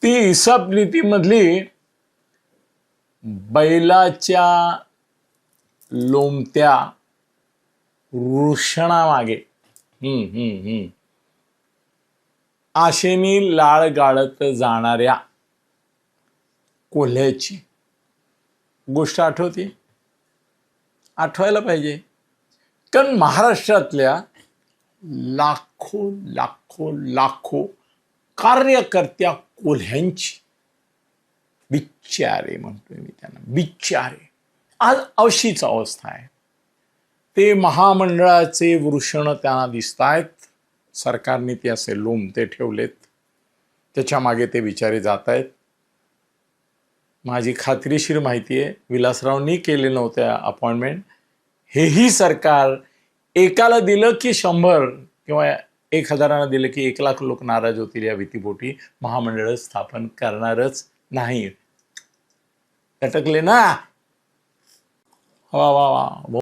ती हिसाब नीतीमधली बैलाच्या लोमत्या वृषणामागे आशेनी लाळ गाळत जाणाऱ्या कोल्ह्याची गोष्ट आठवते, आठवायला पाहिजे. कारण महाराष्ट्रातल्या लाखो लाखो लाखो कार्यकर्त्या कोल्ह्यांची, बिचारे म्हणतोय मी त्यांना, बिचारे, आज अशीच अवस्था आहे. ते महामंडळाचे वृषण त्यांना दिसत आहेत. सरकारने ते असे लोमते ठेवलेत, त्याच्या मागे ते बिचारे जात आहेत. माझी खात्रीशीर माहिती आहे, विलासरावनी केले नव्हते अपॉइंटमेंट. हेही सरकार एकाला दिलं की 100 किंवा 1000 दिलं की 1,00,000 लोक नाराज होतील या भीतीपोटी महामंडळ स्थापन करणारच नाही. अटकले ना. वा वा वा.